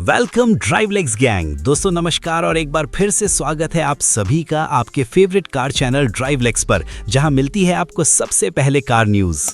Welcome ड्राइवलेक्स gang. दोस्तों नमस्कार और एक बार फिर से स्वागत है आप सभी का आपके फेवरेट कार चैनल ड्राइवलेक्स पर, जहां मिलती है आपको सबसे पहले कार न्यूज़।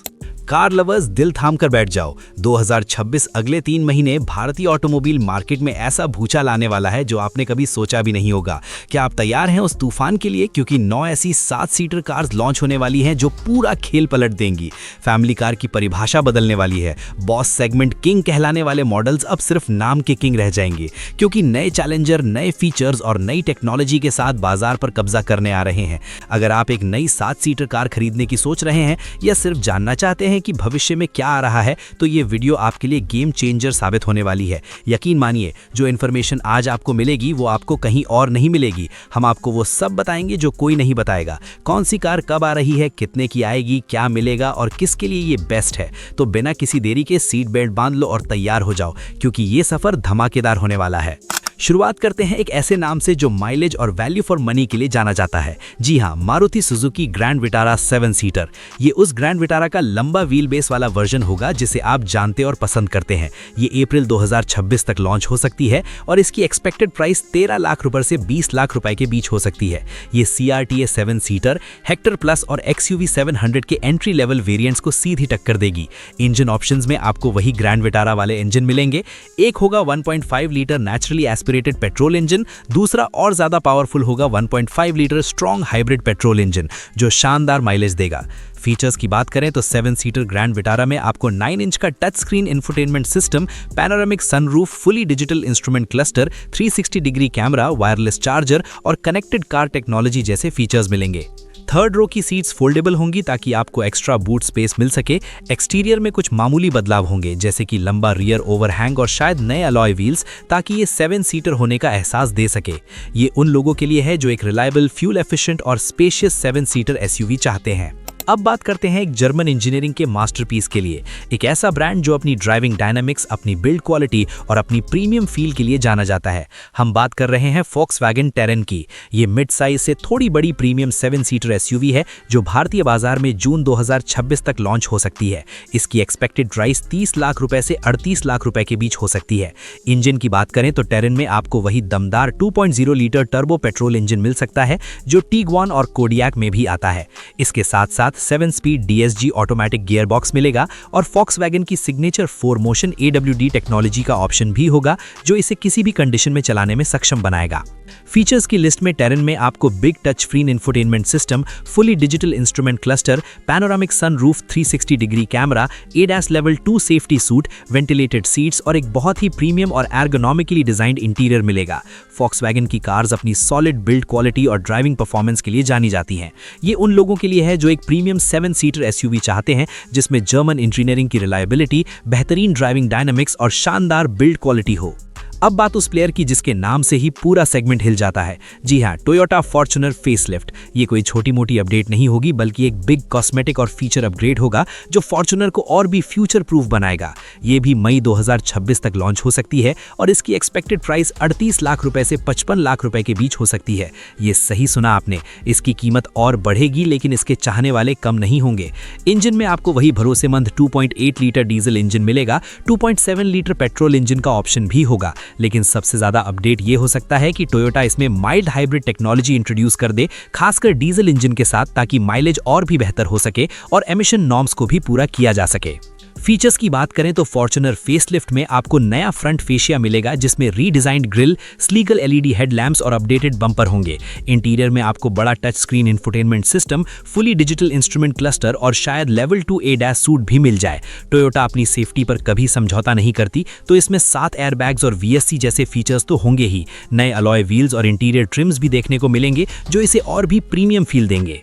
कार लवर्स दिल थाम कर बैठ जाओ, 2026 अगले 3 महीने भारतीय ऑटोमोबाइल मार्केट में ऐसा भूचाल आने वाला है जो आपने कभी सोचा भी नहीं होगा। क्या आप तैयार हैं उस तूफान के लिए? क्योंकि 9 ऐसी 7 सीटर कार्स लॉन्च होने वाली हैं जो पूरा खेल पलट देंगी। फैमिली कार की परिभाषा बदलने वाली है। बॉस सेगमेंट किंग कहलाने वाले मॉडल्स अब सिर्फ नाम के किंग रह जाएंगे, क्योंकि नए चैलेंजर नए फीचर्स और नई टेक्नोलॉजी के साथ बाजार पर कब्जा करने आ रहे हैं। अगर आप एक नई 7 सीटर कार खरीदने की सोच रहे हैं या सिर्फ जानना चाहते हैं कि भविष्य में क्या आ रहा है, तो ये वीडियो आपके लिए गेम चेंजर साबित होने वाली है। यकीन मानिए, जो इन्फॉर्मेशन आज आपको मिलेगी वो आपको कहीं और नहीं मिलेगी। हम आपको वो सब बताएंगे जो कोई नहीं बताएगा। कौन सी कार कब आ रही है, कितने की आएगी, क्या मिलेगा और किसके लिए ये बेस्ट है। तो बिना किसी देरी के सीट बेल्ट बांध लो और तैयार हो जाओ, क्योंकि ये सफर धमाकेदार होने वाला है। शुरुआत करते हैं एक ऐसे नाम से जो माइलेज और वैल्यू फॉर मनी के लिए जाना जाता है। जी हाँ, Maruti Suzuki grand Vitara 7 seater. ये उस ग्रैंड विटारा का लंबा व्हील बेस वाला वर्जन होगा जिसे आप जानते और पसंद करते हैं। ये अप्रैल 2026 तक लॉन्च हो सकती है और इसकी एक्सपेक्टेड प्राइस 13 लाख रुपए से 20 लाख रुपए के बीच हो सकती है। ये CRTA 7 सीटर, हेक्टर प्लस और XUV 700 के एंट्री लेवल वेरिएंट्स को सीधी टक्कर देगी। इंजन ऑप्शंस में आपको वही ग्रैंड विटारा वाले इंजन मिलेंगे। एक होगा 1.5 litre naturally aspirated petrol engine, दूसरा और ज्यादा पावरफुल होगा 1.5 litre strong hybrid petrol engine जो शानदार माइलेज देगा। फीचर्स की बात करें तो 7 सीटर ग्रैंड विटारा में आपको 9 इंच का touch screen infotainment system, panoramic sunroof, fully digital instrument cluster, 360 degree camera, wireless charger और कनेक्टेड कार टेक्नोलॉजी जैसे फीचर्स मिलेंगे। थर्ड रो की सीट्स फोल्डेबल होंगी ताकि आपको एक्स्ट्रा बूट स्पेस मिल सके। एक्सटीरियर में कुछ मामूली बदलाव होंगे, जैसे कि लंबा रियर ओवरहैंग और शायद नए अलॉय व्हील्स, ताकि ये 7 सीटर होने का एहसास दे सके। ये उन लोगों के लिए है जो एक रिलायबल, फ्यूल एफिशिएंट और स्पेशियस 7 सीटर SUV चाहते हैं। अब बात करते हैं एक जर्मन इंजीनियरिंग के मास्टरपीस के लिए, एक ऐसा ब्रांड जो अपनी ड्राइविंग डायनामिक्स, अपनी बिल्ड क्वालिटी और अपनी प्रीमियम फील के लिए जाना जाता है। हम बात कर रहे हैं Volkswagen Terran की। ये मिड साइज से थोड़ी बड़ी प्रीमियम 7 सीटर SUV है जो भारतीय बाजार में जून 2026 तक लॉन्च हो सकती है। इसकी एक्सपेक्टेड प्राइस 30 लाख रुपए से 38 लाख रुपए के बीच हो सकती है। इंजन की बात करें तो Terran में आपको वही दमदार 2.0 लीटर टर्बो पेट्रोल इंजन मिल सकता है जो टीगुआन और कोडियाक में भी आता है। इसके साथ साथ 7 speed DSG automatic gear box मिलेगा और Volkswagen की सिग्नेचर 4 मोशन AWD टेक्नोलॉजी का ऑप्शन भी होगा जो इसे किसी भी कंडीशन में चलाने में सक्षम बनाएगा। फीचर्स की लिस्ट में Terran में आपको big touch screen infotainment system, fully digital instrument cluster, panoramic sunroof, 360 degree camera, ADAS level 2 safety suite, ventilated seats और एक बहुत ही प्रीमियम और एर्गोनॉमिकली डिजाइंड इंटीरियर मिलेगा। Volkswagen की कार्स अपनी सॉलिड बिल्ड क्वालिटी और ड्राइविंग परफॉर्मेंस के लिए जानी जाती हैं। ये उन लोगों के लिए है जो एक प्रीमियम 7 सीटर SUV चाहते हैं जिसमें जर्मन इंजीनियरिंग की रिलायबिलिटी, बेहतरीन ड्राइविंग डायनामिक्स और शानदार बिल्ड क्वालिटी हो। अब बात उस प्लेयर की जिसके नाम से ही पूरा सेगमेंट हिल जाता है। जी हाँ, टोयोटा फॉर्च्यूनर फेसलिफ्ट। ये कोई छोटी मोटी अपडेट नहीं होगी, बल्कि एक बिग कॉस्मेटिक और फीचर अपग्रेड होगा जो फॉर्च्यूनर को और भी फ्यूचर प्रूफ बनाएगा। ये भी मई 2026 तक लॉन्च हो सकती है और इसकी एक्सपेक्टेड प्राइस 38 लाख रुपए से 55 लाख रुपए के बीच हो सकती है। ये सही सुना आपने, इसकी कीमत और बढ़ेगी, लेकिन इसके चाहने वाले कम नहीं होंगे। इंजन में आपको वही भरोसेमंद 2.8 लीटर डीजल इंजन मिलेगा। 2.7 लीटर पेट्रोल इंजन का ऑप्शन भी होगा, लेकिन सबसे ज्यादा अपडेट ये हो सकता है कि टोयोटा इसमें माइल्ड हाइब्रिड टेक्नोलॉजी इंट्रोड्यूस कर दे, खासकर डीजल इंजन के साथ, ताकि माइलेज और भी बेहतर हो सके और एमिशन नॉर्म्स को भी पूरा किया जा सके। फीचर्स की बात करें तो फॉर्च्यूनर फेसलिफ्ट में आपको नया फ्रंट फेशिया मिलेगा जिसमें रीडिजाइंड ग्रिल, स्लीगल LED हेडलैम्प्स और अपडेटेड बम्पर होंगे। इंटीरियर में आपको बड़ा touch screen infotainment system, fully digital instrument cluster और शायद लेवल 2 ADAS सूट भी मिल जाए। टोयोटा अपनी सेफ्टी पर कभी समझौता नहीं करती, तो इसमें 7 एयरबैग्स और VSC जैसे फीचर्स तो होंगे ही। नए अलॉय व्हील्स और इंटीरियर ट्रिम्स भी देखने को मिलेंगे जो इसे और भी प्रीमियम फील देंगे।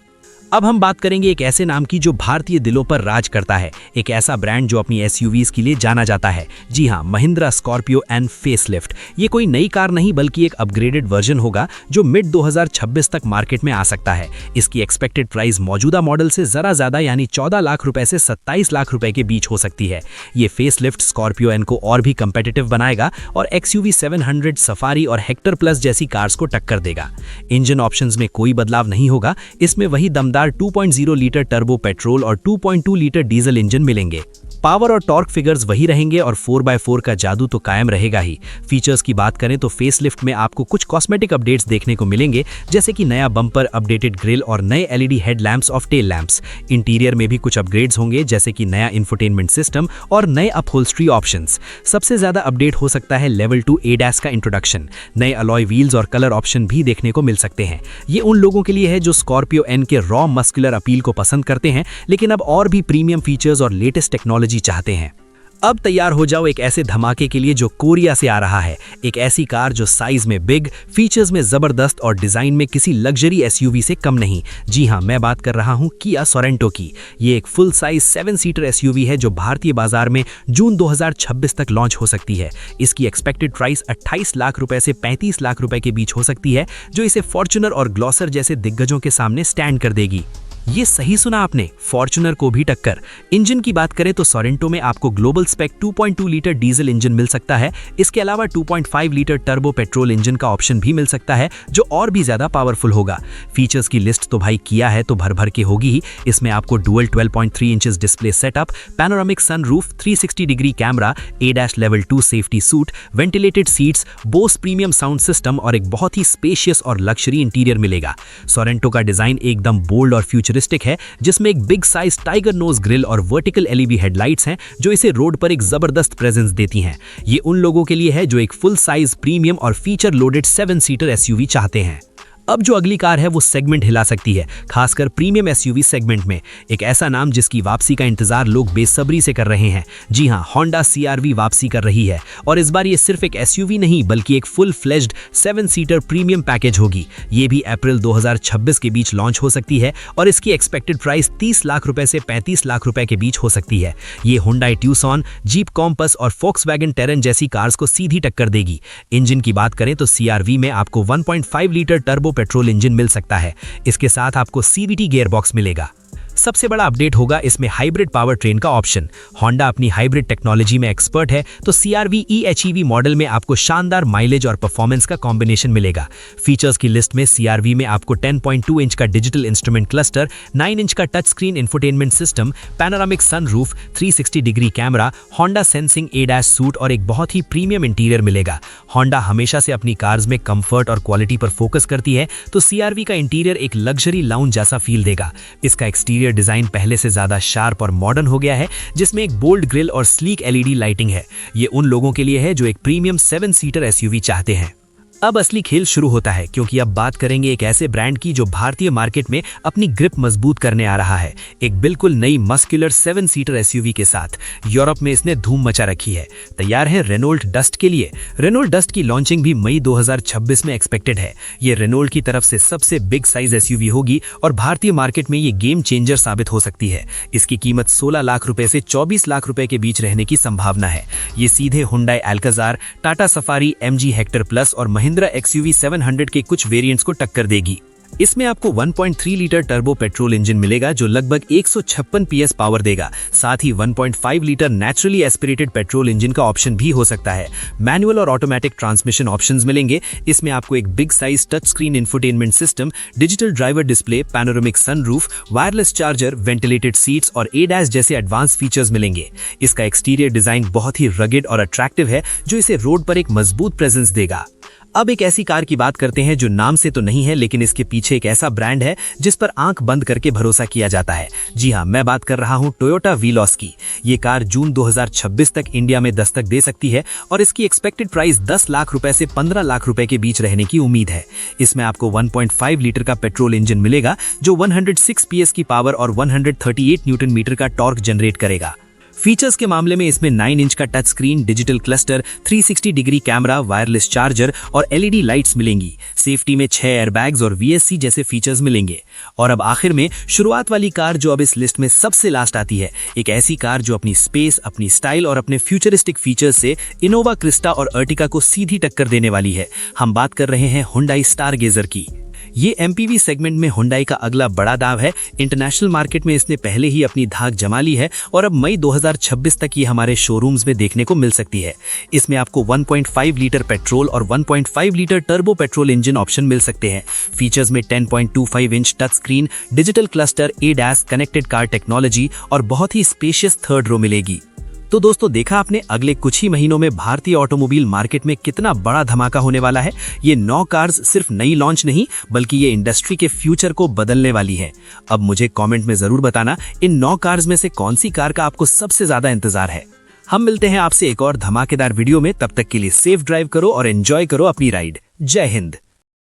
अब हम बात करेंगे एक ऐसे नाम की जो भारतीय दिलों पर राज करता है, एक ऐसा ब्रांड जो अपनी SUVs के लिए जाना जाता है। जी हाँ, महिंद्रा स्कॉर्पियो एंड फेसलिफ्ट। ये कोई नई कार नहीं बल्कि एक अपग्रेडेड वर्जन होगा जो मिड 2026 तक मार्केट में आ सकता है। इसकी एक्सपेक्टेड प्राइस मौजूदा मॉडल से जरा ज्यादा यानी 14 लाख रुपए से 27 लाख रुपए के बीच हो सकती है। ये फेसलिफ्ट स्कॉर्पियो एन को और भी कंपेटिटिव बनाएगा और XUV 700, सफारी और हेक्टर प्लस जैसी कार्स को टक्कर देगा। इंजन ऑप्शंस में कोई बदलाव नहीं होगा, इसमें वही दमदार 2.0 लीटर टर्बो पेट्रोल और 2.2 लीटर डीजल इंजन मिलेंगे। पावर और टॉर्क फिगर्स वही रहेंगे और 4x4 का जादू तो कायम रहेगा ही। फीचर्स की बात करें तो फेसलिफ्ट में आपको कुछ कॉस्मेटिक अपडेट्स देखने को मिलेंगे, जैसे कि नया बम्पर, अपडेटेड ग्रिल और नए LED हेडलैम्प्स और टेल लैंप्स। इंटीरियर में भी कुछ अपग्रेड्स होंगे, जैसे कि नया इंफोटेनमेंट सिस्टम और नए अपहोल्स्ट्री ऑप्शंस। सबसे ज्यादा अपडेट हो सकता है लेवल 2 ADAS का इंट्रोडक्शन। नए अलॉय व्हील्स और कलर ऑप्शन भी देखने को मिल सकते हैं। ये उन लोगों के लिए है जो स्कॉर्पियो एन के रॉ मस्कुलर अपील को पसंद करते हैं, लेकिन अब और भी प्रीमियम फीचर्स और लेटेस्ट टेक्नोलॉजी चाहते हैं। अब तैयार हो जाओ एक ऐसे धमाके के लिए जो कोरिया से आ रहा है। एक ऐसी कार जो साइज में बिग, फीचर्स में जबरदस्त और डिजाइन में किसी लग्जरी SUV से कम नहीं। जी हाँ, मैं बात कर रहा हूँ किया सोरेंटो की। ये एक फुल साइज 7 सीटर SUV है जो भारतीय बाजार में जून 2026 तक लॉन्च हो सकती है। इसकी एक्सपेक्टेड प्राइस 28 लाख रुपए से 35 लाख रुपए के बीच हो सकती है, जो इसे फॉर्च्यूनर और ग्लॉसर जैसे दिग्गजों के सामने स्टैंड कर देगी। ये सही सुना आपने, फॉर्च्यूनर को भी टक्कर। इंजन की बात करें तो सोरेंटो में आपको global spec 2.2 litre diesel engine मिल सकता है। इसके अलावा 2.5 लीटर टर्बो पेट्रोल इंजन का ऑप्शन भी मिल सकता है, जो और भी ज्यादा पावरफुल होगा। फीचर्स की लिस्ट तो भाई किया है तो भर भर के होगी ही। इसमें आपको dual 12.3 inches display setup, panoramic sunroof, 360 degree camera, ADAS level 2 safety suite, ventilated seats, Bose premium sound system और एक बहुत ही स्पेशियस और लग्जरी इंटीरियर मिलेगा। सोरेंटो का डिजाइन एकदम बोल्ड और फ्यूचरिस्टिक है, जिसमें एक big size tiger nose grille और वर्टिकल LED हेडलाइट्स हैं, जो इसे रोड पर एक जबरदस्त प्रेजेंस देती हैं। ये उन लोगों के लिए है जो एक फुल साइज प्रीमियम और फीचर लोडेड 7 सीटर SUV चाहते हैं। अब जो अगली कार है वो सेगमेंट हिला सकती है, खासकर प्रीमियम SUV सेगमेंट में। एक ऐसा नाम जिसकी वापसी का इंतजार लोग बेसब्री से कर रहे हैं। जी हाँ, होंडा CR-V वापसी कर रही है और इस बार ये सिर्फ एक SUV नहीं बल्कि एक full fledged 7 seater premium package होगी। ये भी अप्रैल 2026 के बीच लॉन्च हो सकती है और इसकी एक्सपेक्टेड प्राइस 30 लाख रुपए से 35 लाख रुपए के बीच हो सकती है। ये हुंडई ट्यूसॉन, जीप कॉम्पस और फोक्सवैगन टेरन जैसी कार्स को सीधी टक्कर देगी। इंजन की बात करें तो CR-V में आपको 1.5 लीटर टर्बो पेट्रोल इंजन मिल सकता है। इसके साथ आपको CVT गियरबॉक्स मिलेगा। सबसे बड़ा अपडेट होगा इसमें हाइब्रिड पावर ट्रेन का ऑप्शन। होंडा अपनी हाइब्रिड टेक्नोलॉजी में एक्सपर्ट है, तो CR-V eHEV मॉडल में आपको शानदार माइलेज और परफॉर्मेंस का कॉम्बिनेशन मिलेगा। फीचर्स की लिस्ट में CR-V में आपको 10.2 इंच का डिजिटल इंस्ट्रूमेंट क्लस्टर, 9 इंच का touch screen infotainment system, panoramic sunroof, 360 degree camera, Honda sensing ADAS suit और एक बहुत ही प्रीमियम इंटीरियर मिलेगा। होंडा हमेशा से अपनी कार्स में कंफर्ट और क्वालिटी पर फोकस करती है, तो CR-V का इंटीरियर एक लग्जरी लाउंज जैसा फील देगा। इसका एक्सटीरियर डिजाइन पहले से ज्यादा शार्प और मॉडर्न हो गया है, जिसमें एक बोल्ड ग्रिल और स्लीक LED लाइटिंग है। ये उन लोगों के लिए है जो एक प्रीमियम 7 सीटर SUV चाहते हैं। अब असली खेल शुरू होता है, क्योंकि अब बात करेंगे एक ऐसे ब्रांड की जो भारतीय मार्केट में अपनी ग्रिप मजबूत करने आ रहा है। एक बिल्कुल नई मस्कुलर 7 सीटर SUV के साथ यूरोप में इसने धूम मचा रखी है। तैयार है रेनॉल्ट डस्ट के लिए। रेनॉल्ट डस्ट की लॉन्चिंग भी मई 2026 में एक्सपेक्टेड है। ये रेनॉल्ट की तरफ से सबसे बिग साइज SUV होगी और भारतीय मार्केट में ये गेम चेंजर साबित हो सकती है। इसकी कीमत 16 लाख रुपए से 24 लाख रुपए के बीच रहने की संभावना है। ये सीधे Hyundai Alcazar, Tata safari, MG Hector plus और महिंद्रा XUV 700 के कुछ वेरिएंट्स को टक्कर देगी। इसमें आपको 1.3 लीटर टर्बो पेट्रोल इंजन मिलेगा जो लगभग 156 PS पावर देगा। साथ ही 1.5 litre naturally aspirated petrol engine का ऑप्शन भी हो सकता है। मैनुअल और ऑटोमेटिक ट्रांसमिशन ऑप्शंस मिलेंगे। इसमें आपको एक big size touch screen infotainment system, digital driver display, panoramic sunroof, wireless charger, ventilated seats और ADAS जैसे एडवांस फीचर्स मिलेंगे। इसका एक्सटीरियर डिजाइन बहुत ही रगेड और अट्रैक्टिव है, जो इसे रोड पर एक मजबूत प्रेजेंस देगा। अब एक ऐसी कार की बात करते हैं जो नाम से तो नहीं है, लेकिन इसके पीछे एक ऐसा ब्रांड है जिस पर आंख बंद करके भरोसा किया जाता है। जी हाँ, मैं बात कर रहा हूँ टोयोटा वीलॉस की। ये कार जून 2026 तक इंडिया में दस्तक दे सकती है और इसकी एक्सपेक्टेड प्राइस 10 लाख रुपए से 15 लाख रुपए के बीच रहने की उम्मीद है। इसमें आपको 1.5 लीटर का पेट्रोल इंजन मिलेगा जो 106 PS की पावर और 138 न्यूटन मीटर का टॉर्क जनरेट करेगा। फीचर्स के मामले में इसमें 9 इंच का touch screen, digital cluster, 360 degree camera, wireless charger और LED लाइट्स मिलेंगी। सेफ्टी में 6 एयरबैग्स और VSC जैसे फीचर्स मिलेंगे। और अब आखिर में शुरुआत वाली कार जो अब इस लिस्ट में सबसे लास्ट आती है, एक ऐसी कार जो अपनी स्पेस, अपनी स्टाइल और अपने फ्यूचरिस्टिक फीचर्स से इनोवा क्रिस्टा और अर्टिगा को सीधी टक्कर देने वाली है। हम बात कर रहे हैं हुंडई स्टारगेजर की। ये एमपीवी सेगमेंट में हुंडई का अगला बड़ा दाव है। इंटरनेशनल मार्केट में इसने पहले ही अपनी धाक जमा ली है और अब मई 2026 तक ये हमारे शोरूम्स में देखने को मिल सकती है। इसमें आपको 1.5 लीटर पेट्रोल और 1.5 litre turbo petrol engine option मिल सकते हैं। फीचर्स में 10.25 inch touch screen, digital cluster, ADAS, connected car technology और बहुत ही स्पेशियस थर्ड रो मिलेगी। तो दोस्तों, देखा आपने अगले कुछ ही महीनों में भारतीय ऑटोमोबाइल मार्केट में कितना बड़ा धमाका होने वाला है। ये 9 कार्स सिर्फ नई लॉन्च नहीं बल्कि ये इंडस्ट्री के फ्यूचर को बदलने वाली है। अब मुझे कमेंट में जरूर बताना इन 9 कार्स में से कौन सी कार का आपको सबसे ज्यादा इंतजार है। हम मिलते हैं आपसे एक और धमाकेदार वीडियो में। तब तक के लिए सेफ ड्राइव करो और एंजॉय करो अपनी राइड। जय हिंद।